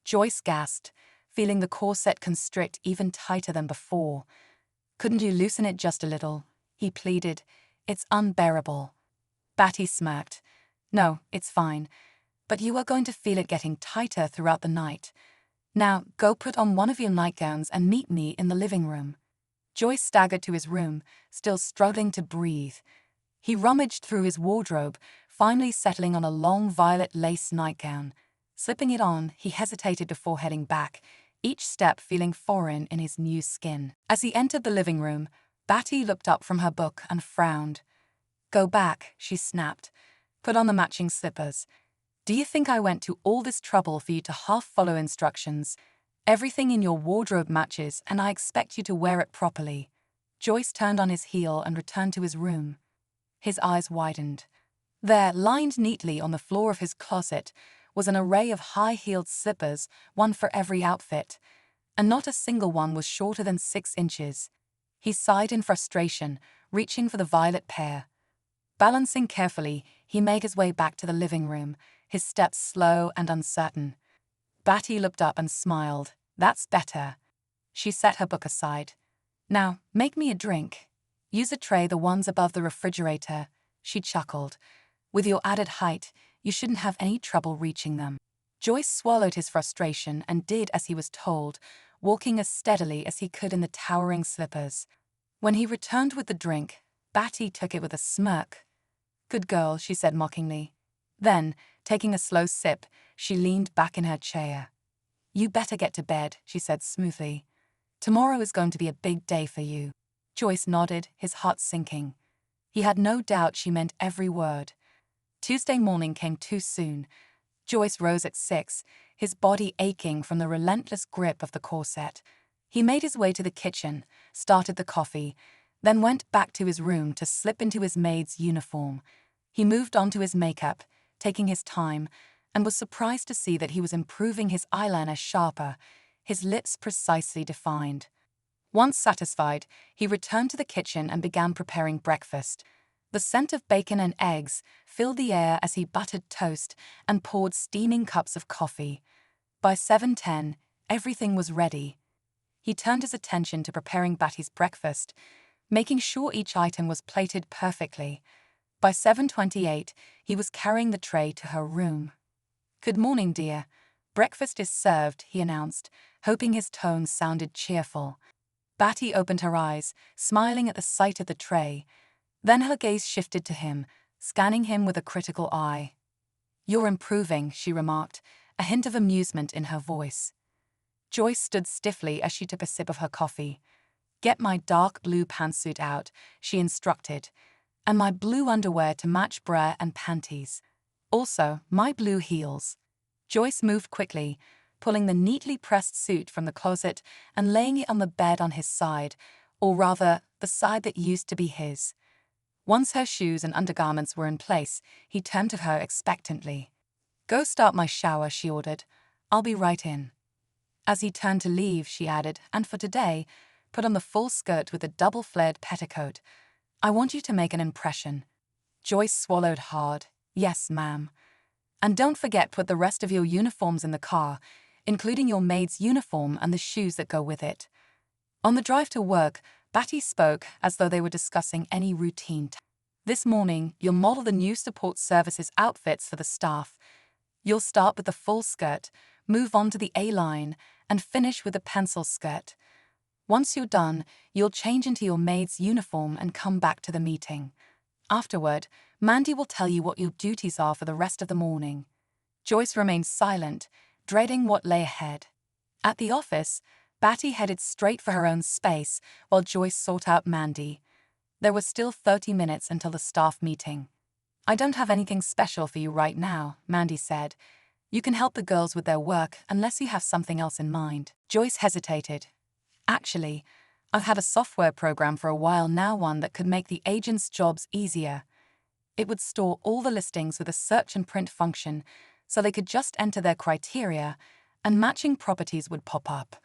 Joyce gasped, feeling the corset constrict even tighter than before. "Couldn't you loosen it just a little?" he pleaded. "It's unbearable." Batty smirked. "No, it's fine. But you are going to feel it getting tighter throughout the night. Now, go put on one of your nightgowns and meet me in the living room." Joyce staggered to his room, still struggling to breathe. He rummaged through his wardrobe, finally settling on a long violet lace nightgown. Slipping it on, he hesitated before heading back, each step feeling foreign in his new skin. As he entered the living room, Batty looked up from her book and frowned. Go back, she snapped. Put on the matching slippers. Do you think I went to all this trouble for you to half follow instructions? Everything in your wardrobe matches, and I expect you to wear it properly. Joyce turned on his heel and returned to his room. His eyes widened. There, lined neatly on the floor of his closet, was an array of high-heeled slippers, one for every outfit, and not a single one was shorter than 6 inches. He sighed in frustration, reaching for the violet pair. Balancing carefully, he made his way back to the living room, his steps slow and uncertain. Batty looked up and smiled. That's better. She set her book aside. Now, make me a drink. Use a tray, the ones above the refrigerator. She chuckled. With your added height, you shouldn't have any trouble reaching them. Joyce swallowed his frustration and did as he was told, walking as steadily as he could in the towering slippers. When he returned with the drink, Batty took it with a smirk. Good girl, she said mockingly. Then, taking a slow sip, she leaned back in her chair. You better get to bed, she said smoothly. Tomorrow is going to be a big day for you. Joyce nodded, his heart sinking. He had no doubt she meant every word. Tuesday morning came too soon. Joyce rose at 6, his body aching from the relentless grip of the corset. He made his way to the kitchen, started the coffee, then went back to his room to slip into his maid's uniform. He moved on to his makeup, taking his time, and was surprised to see that he was improving his eyeliner sharper, his lips precisely defined. Once satisfied, he returned to the kitchen and began preparing breakfast. The scent of bacon and eggs filled the air as he buttered toast and poured steaming cups of coffee. By 7:10, everything was ready. He turned his attention to preparing Batty's breakfast, making sure each item was plated perfectly. By 7:28, he was carrying the tray to her room. Good morning, dear. Breakfast is served, he announced, hoping his tone sounded cheerful. Batty opened her eyes, smiling at the sight of the tray. Then her gaze shifted to him, scanning him with a critical eye. You're improving, she remarked, a hint of amusement in her voice. Joyce stood stiffly as she took a sip of her coffee. Get my dark blue pantsuit out, she instructed, and my blue underwear to match bra and panties. Also, my blue heels. Joyce moved quickly, pulling the neatly pressed suit from the closet and laying it on the bed on his side, or rather, the side that used to be his. Once her shoes and undergarments were in place, he turned to her expectantly. Go start my shower, she ordered. I'll be right in. As he turned to leave, she added, and for today, put on the full skirt with a double-flared petticoat. I want you to make an impression. Joyce swallowed hard. Yes, ma'am. And don't forget, put the rest of your uniforms in the car, including your maid's uniform and the shoes that go with it. On the drive to work, Batty spoke as though they were discussing any routine task. This morning, you'll model the new support services outfits for the staff. You'll start with the full skirt, move on to the A-line, and finish with the pencil skirt. Once you're done, you'll change into your maid's uniform and come back to the meeting. Afterward, Mandy will tell you what your duties are for the rest of the morning. Joyce remained silent, dreading what lay ahead. At the office, Batty headed straight for her own space while Joyce sought out Mandy. There was still 30 minutes until the staff meeting. I don't have anything special for you right now, Mandy said. You can help the girls with their work unless you have something else in mind. Joyce hesitated. Actually, I've had a software program for a while now, one that could make the agents' jobs easier. It would store all the listings with a search and print function, so they could just enter their criteria, and matching properties would pop up.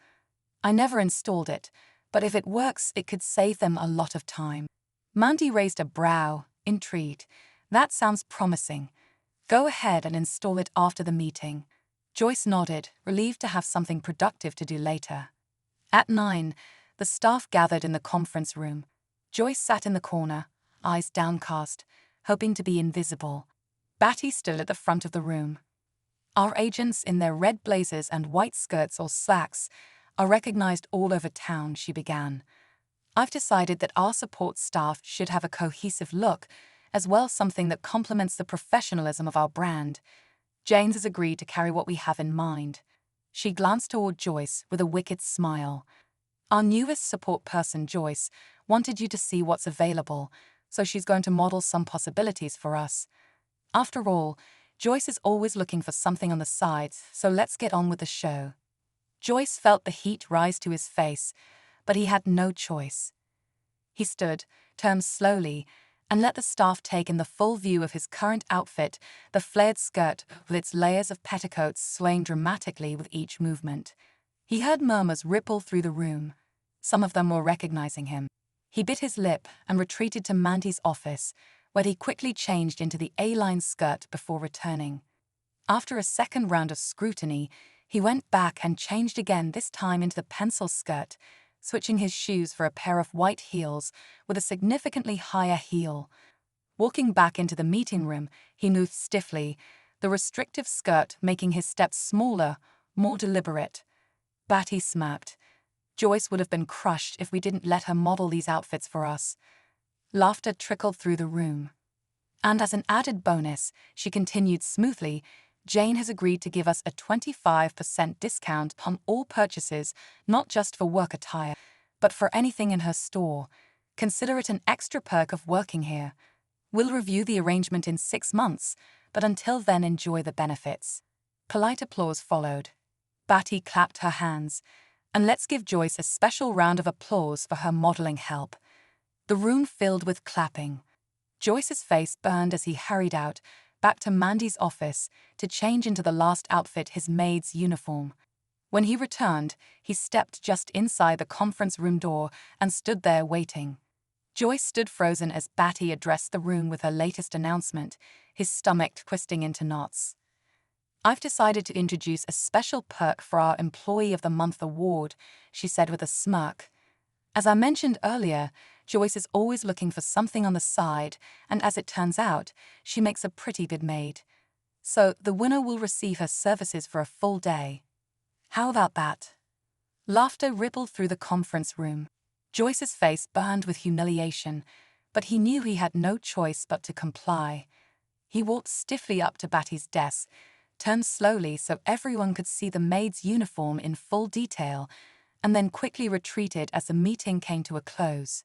I never installed it, but if it works, it could save them a lot of time. Mandy raised a brow, intrigued. That sounds promising. Go ahead and install it after the meeting. Joyce nodded, relieved to have something productive to do later. At 9, the staff gathered in the conference room. Joyce sat in the corner, eyes downcast, hoping to be invisible. Batty stood at the front of the room. Our agents in their red blazers and white skirts or slacks are recognized all over town, she began. I've decided that our support staff should have a cohesive look, as well as something that complements the professionalism of our brand. James has agreed to carry what we have in mind. She glanced toward Joyce with a wicked smile. Our newest support person, Joyce, wanted you to see what's available, so she's going to model some possibilities for us. After all, Joyce is always looking for something on the sides, so let's get on with the show. Joyce felt the heat rise to his face, but he had no choice. He stood, turned slowly, and let the staff take in the full view of his current outfit, the flared skirt with its layers of petticoats swaying dramatically with each movement. He heard murmurs ripple through the room. Some of them were recognizing him. He bit his lip and retreated to Mandy's office, where he quickly changed into the A-line skirt before returning. After a second round of scrutiny, he went back and changed again, this time into the pencil skirt, switching his shoes for a pair of white heels with a significantly higher heel. Walking back into the meeting room, he moved stiffly, the restrictive skirt making his steps smaller, more deliberate. Batty smirked. Joyce would have been crushed if we didn't let her model these outfits for us. Laughter trickled through the room. And as an added bonus, she continued smoothly, Jane has agreed to give us a 25% discount on all purchases, not just for work attire, but for anything in her store. Consider it an extra perk of working here. We'll review the arrangement in 6 months, but until then enjoy the benefits. Polite applause followed. Batty clapped her hands. And let's give Joyce a special round of applause for her modeling help. The room filled with clapping. Joyce's face burned as he hurried out, back to Mandy's office, to change into the last outfit, his maid's uniform. When he returned, he stepped just inside the conference room door and stood there waiting. Joyce stood frozen as Batty addressed the room with her latest announcement, his stomach twisting into knots. I've decided to introduce a special perk for our Employee of the Month award, she said with a smirk. As I mentioned earlier, Joyce is always looking for something on the side, and as it turns out, she makes a pretty good maid. So the winner will receive her services for a full day. How about that? Laughter rippled through the conference room. Joyce's face burned with humiliation, but he knew he had no choice but to comply. He walked stiffly up to Batty's desk, turned slowly so everyone could see the maid's uniform in full detail, and then quickly retreated as the meeting came to a close.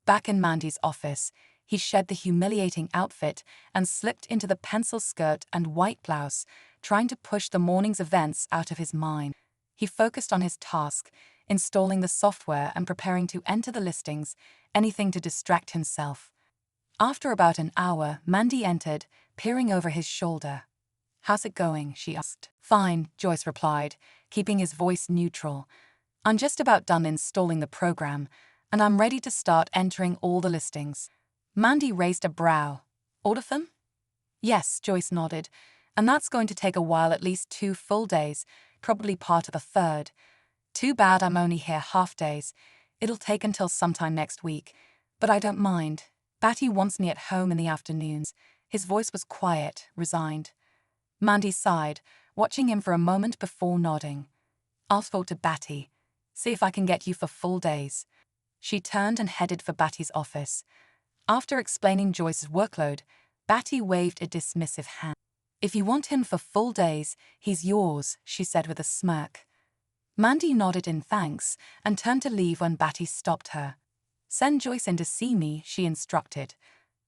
Back in Mandy's office, he shed the humiliating outfit and slipped into the pencil skirt and white blouse, trying to push the morning's events out of his mind. He focused on his task, installing the software and preparing to enter the listings, anything to distract himself. After about an hour, Mandy entered, peering over his shoulder. How's it going? She asked. Fine, Joyce replied, keeping his voice neutral. I'm just about done installing the program, and I'm ready to start entering all the listings. Mandy raised a brow. All of them? Yes, Joyce nodded, and that's going to take a while, at least 2 full days, probably part of a third. Too bad I'm only here half days. It'll take until sometime next week, but I don't mind. Batty wants me at home in the afternoons. His voice was quiet, resigned. Mandy sighed, watching him for a moment before nodding. I'll talk to Batty. See if I can get you for full days. She turned and headed for Batty's office. After explaining Joyce's workload, Batty waved a dismissive hand. If you want him for full days, he's yours, she said with a smirk. Mandy nodded in thanks and turned to leave when Batty stopped her. Send Joyce in to see me, she instructed.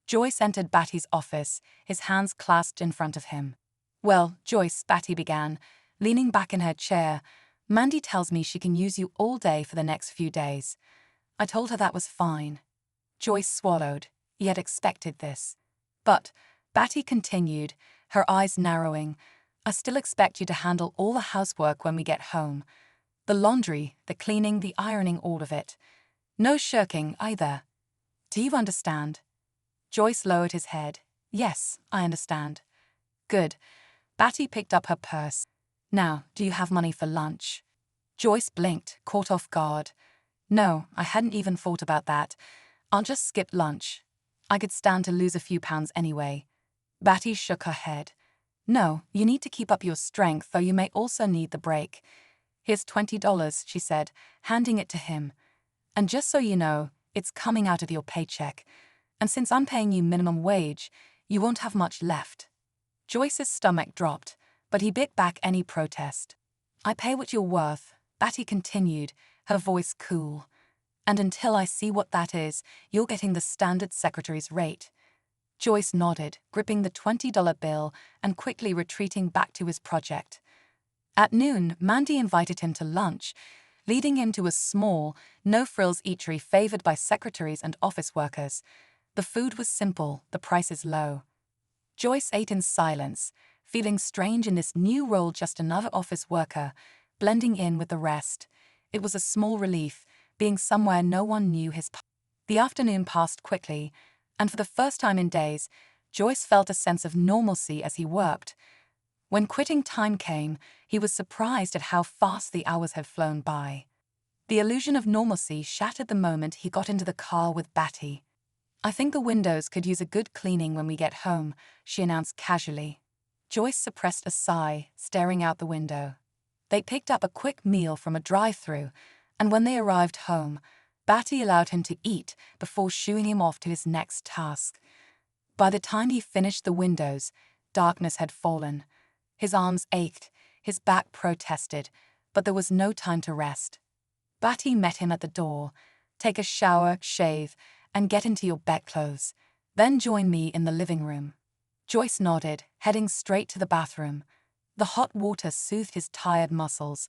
Joyce entered Batty's office, his hands clasped in front of him. Well, Joyce, Batty began, leaning back in her chair, Mandy tells me she can use you all day for the next few days. I told her that was fine. Joyce swallowed. He had expected this. But, Batty continued, her eyes narrowing, I still expect you to handle all the housework when we get home. The laundry, the cleaning, the ironing, all of it. No shirking either. Do you understand? Joyce lowered his head. Yes, I understand. Good. Batty picked up her purse. Now, do you have money for lunch? Joyce blinked, caught off guard. No, I hadn't even thought about that. I'll just skip lunch. I could stand to lose a few pounds anyway. Batty shook her head. No, you need to keep up your strength, though you may also need the break. Here's $20, she said, handing it to him. And just so you know, it's coming out of your paycheck. And since I'm paying you minimum wage, you won't have much left. Joyce's stomach dropped, but he bit back any protest. I pay what you're worth, Batty continued, her voice cool. And until I see what that is, you're getting the standard secretary's rate. Joyce nodded, gripping the $20 bill and quickly retreating back to his project. At noon, Mandy invited him to lunch, leading him to a small, no-frills eatery favored by secretaries and office workers. The food was simple, the prices low. Joyce ate in silence, feeling strange in this new role, just another office worker, blending in with the rest. It was a small relief, being somewhere no one knew his past. The afternoon passed quickly, and for the first time in days, Joyce felt a sense of normalcy as he worked. When quitting time came, he was surprised at how fast the hours had flown by. The illusion of normalcy shattered the moment he got into the car with Batty. "I think the windows could use a good cleaning when we get home," she announced casually. Joyce suppressed a sigh, staring out the window. They picked up a quick meal from a drive-thru, and when they arrived home, Batty allowed him to eat before shooing him off to his next task. By the time he finished the windows, darkness had fallen. His arms ached, his back protested, but there was no time to rest. Batty met him at the door. "Take a shower, shave, and get into your bedclothes. Then join me in the living room." Joyce nodded, heading straight to the bathroom. The hot water soothed his tired muscles,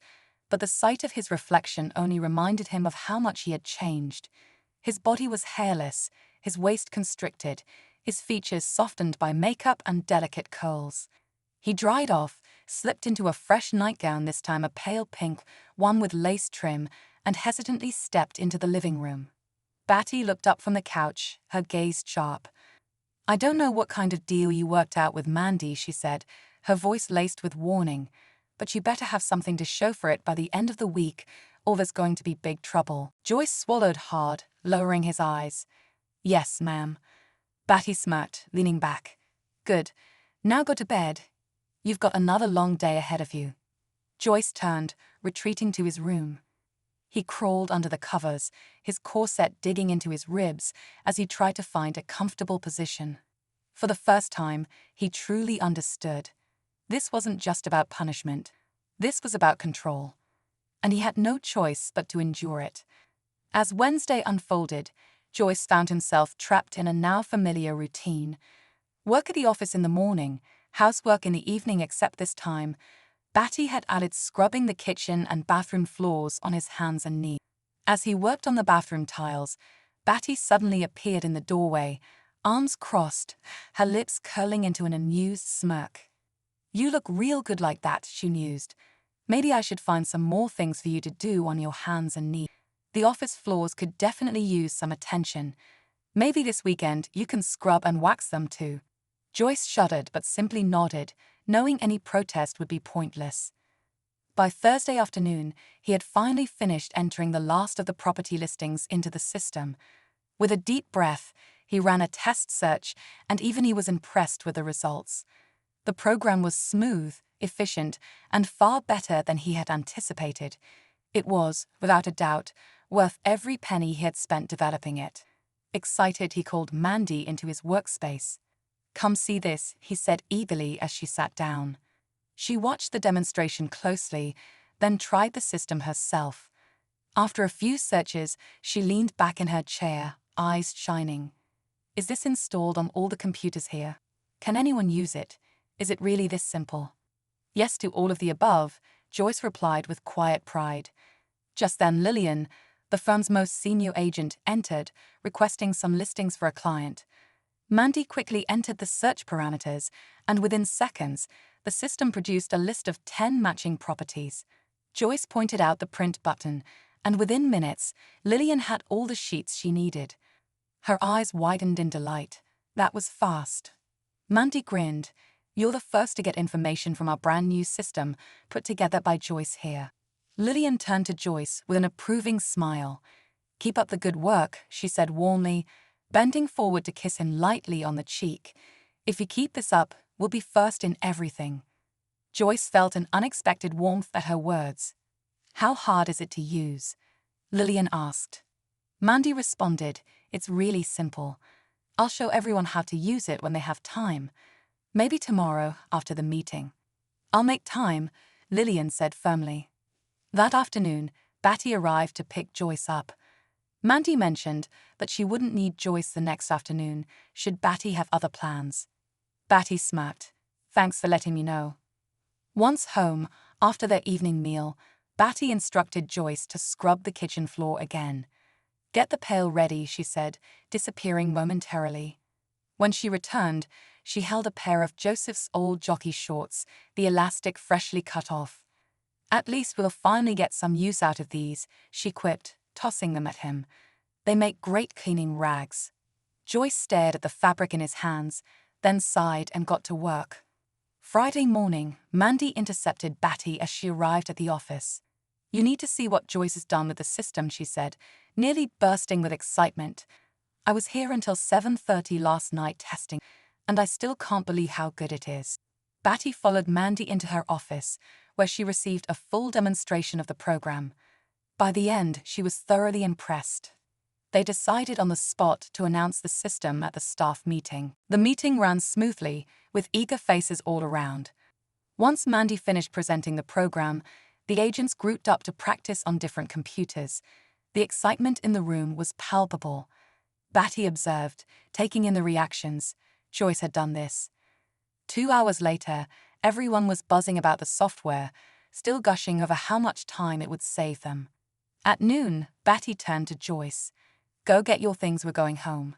but the sight of his reflection only reminded him of how much he had changed. His body was hairless, his waist constricted, his features softened by makeup and delicate curls. He dried off, slipped into a fresh nightgown, this time a pale pink, one with lace trim, and hesitantly stepped into the living room. Batty looked up from the couch, her gaze sharp. "I don't know what kind of deal you worked out with Mandy," she said, her voice laced with warning, "but you better have something to show for it by the end of the week, or there's going to be big trouble." Joyce swallowed hard, lowering his eyes. "Yes, ma'am." Batty smirked, leaning back. "Good. Now go to bed. You've got another long day ahead of you." Joyce turned, retreating to his room. He crawled under the covers, his corset digging into his ribs as he tried to find a comfortable position. For the first time, he truly understood. This wasn't just about punishment. This was about control. And he had no choice but to endure it. As Wednesday unfolded, Joyce found himself trapped in a now familiar routine. Work at the office in the morning, housework in the evening, except this time, Batty had added scrubbing the kitchen and bathroom floors on his hands and knees. As he worked on the bathroom tiles, Batty suddenly appeared in the doorway, arms crossed, her lips curling into an amused smirk. "You look real good like that," she mused. "Maybe I should find some more things for you to do on your hands and knees. The office floors could definitely use some attention. Maybe this weekend you can scrub and wax them too." Joyce shuddered but simply nodded, knowing any protest would be pointless. By Thursday afternoon, he had finally finished entering the last of the property listings into the system. With a deep breath, he ran a test search, and even he was impressed with the results. The program was smooth, efficient, and far better than he had anticipated. It was, without a doubt, worth every penny he had spent developing it. Excited, he called Mandy into his workspace. "Come see this," he said eagerly as she sat down. She watched the demonstration closely, then tried the system herself. After a few searches, she leaned back in her chair, eyes shining. "Is this installed on all the computers here? Can anyone use it? Is it really this simple?" "Yes to all of the above," Joyce replied with quiet pride. Just then Lillian, the firm's most senior agent, entered, requesting some listings for a client. Mandy quickly entered the search parameters, and within seconds, the system produced a list of 10 matching properties. Joyce pointed out the print button, and within minutes, Lillian had all the sheets she needed. Her eyes widened in delight. That was fast. Mandy grinned. "You're the first to get information from our brand new system, put together by Joyce here." Lillian turned to Joyce with an approving smile. "Keep up the good work," she said warmly, bending forward to kiss him lightly on the cheek. "If you keep this up, we'll be first in everything." Joyce felt an unexpected warmth at her words. "How hard is it to use?" Lillian asked. Mandy responded, "It's really simple. I'll show everyone how to use it when they have time. Maybe tomorrow, after the meeting." "I'll make time," Lillian said firmly. That afternoon, Batty arrived to pick Joyce up. Mandy mentioned that she wouldn't need Joyce the next afternoon should Batty have other plans. Batty smirked. Thanks for letting me know. Once home, after their evening meal, Batty instructed Joyce to scrub the kitchen floor again. Get the pail ready, she said, disappearing momentarily. When she returned, she held a pair of Joseph's old jockey shorts, the elastic freshly cut off. At least we'll finally get some use out of these, she quipped, tossing them at him. They make great cleaning rags. Joyce stared at the fabric in his hands, then sighed and got to work. Friday morning, Mandy intercepted Batty as she arrived at the office. You need to see what Joyce has done with the system, she said, nearly bursting with excitement. I was here until 7:30 last night testing, and I still can't believe how good it is. Batty followed Mandy into her office, where she received a full demonstration of the program. By the end, she was thoroughly impressed. They decided on the spot to announce the system at the staff meeting. The meeting ran smoothly, with eager faces all around. Once Mandy finished presenting the program, the agents grouped up to practice on different computers. The excitement in the room was palpable. Batty observed, taking in the reactions. Joyce had done this. 2 hours later, everyone was buzzing about the software, still gushing over how much time it would save them. At noon, Batty turned to Joyce. Go get your things, we're going home.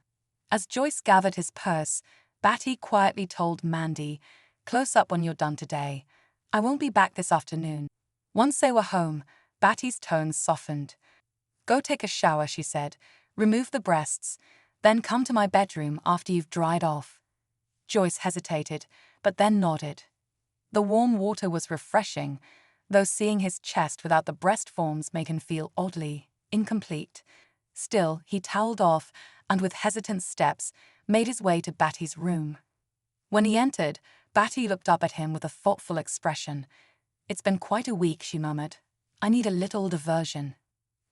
As Joyce gathered his purse, Batty quietly told Mandy, close up when you're done today. I won't be back this afternoon. Once they were home, Batty's tone softened. Go take a shower, she said. Remove the breasts, then come to my bedroom after you've dried off. Joyce hesitated, but then nodded. The warm water was refreshing, though seeing his chest without the breast forms made him feel oddly incomplete. Still, he toweled off and with hesitant steps made his way to Batty's room. When he entered, Batty looked up at him with a thoughtful expression. It's been quite a week, she murmured. I need a little diversion.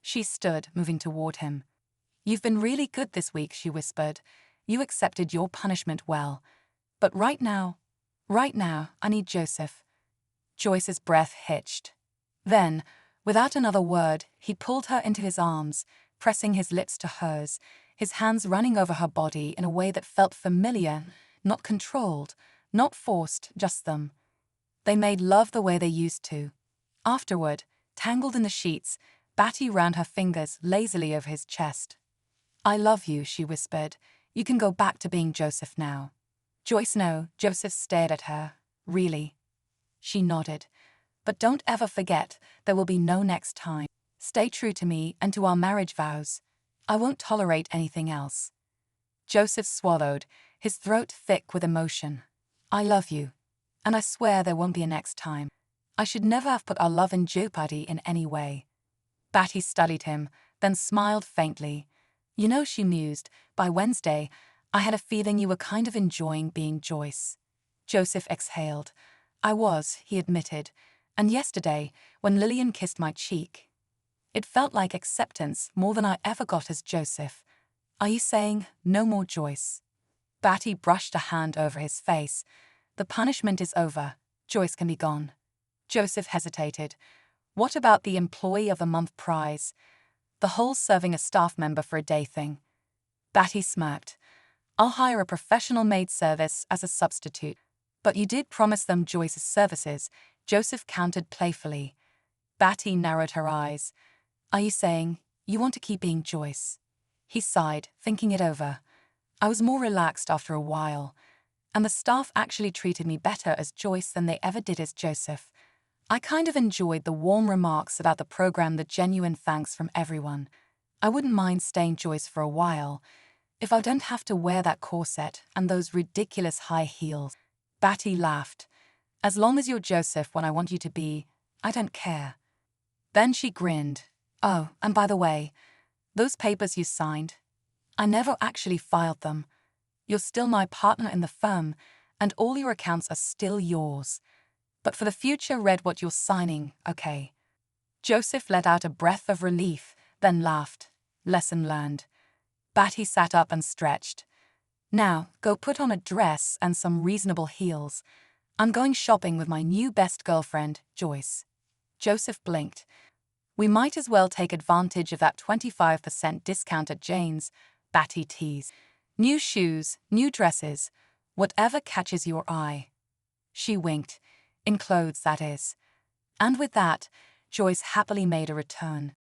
She stood, moving toward him. You've been really good this week, she whispered. You accepted your punishment well. But right now, I need Joseph. Joyce's breath hitched. Then, without another word, he pulled her into his arms, pressing his lips to hers, his hands running over her body in a way that felt familiar, not controlled, not forced, just them. They made love the way they used to. Afterward, tangled in the sheets, Batty ran her fingers lazily over his chest. I love you, she whispered. You can go back to being Joseph now. Joyce, no. Joseph stared at her. Really? She nodded. But don't ever forget, there will be no next time. Stay true to me and to our marriage vows. I won't tolerate anything else. Joseph swallowed, his throat thick with emotion. I love you. And I swear there won't be a next time. I should never have put our love in jeopardy in any way. Batty studied him, then smiled faintly. You know, she mused, by Wednesday, I had a feeling you were kind of enjoying being Joyce. Joseph exhaled. I was, he admitted. And yesterday, when Lillian kissed my cheek, it felt like acceptance more than I ever got as Joseph. Are you saying, no more Joyce? Batty brushed a hand over his face. The punishment is over. Joyce can be gone. Joseph hesitated. What about the Employee of the Month prize? The whole serving a staff member for a day thing. Batty smirked. I'll hire a professional maid service as a substitute. But you did promise them Joyce's services, Joseph countered playfully. Batty narrowed her eyes. Are you saying, you want to keep being Joyce? He sighed, thinking it over. I was more relaxed after a while, and the staff actually treated me better as Joyce than they ever did as Joseph. I kind of enjoyed the warm remarks about the program, the genuine thanks from everyone. I wouldn't mind staying Joyce for a while, if I don't have to wear that corset and those ridiculous high heels. Batty laughed. As long as you're Joseph when I want you to be, I don't care. Then she grinned. Oh, and by the way, those papers you signed, I never actually filed them. You're still my partner in the firm, and all your accounts are still yours. But for the future, read what you're signing, okay? Joseph let out a breath of relief, then laughed. Lesson learned. Batty sat up and stretched. Now, go put on a dress and some reasonable heels. I'm going shopping with my new best girlfriend, Joyce. Joseph blinked. We might as well take advantage of that 25% discount at Jane's, Batty teased. New shoes, new dresses, whatever catches your eye. She winked. In clothes, that is. And with that, Joyce happily made a return.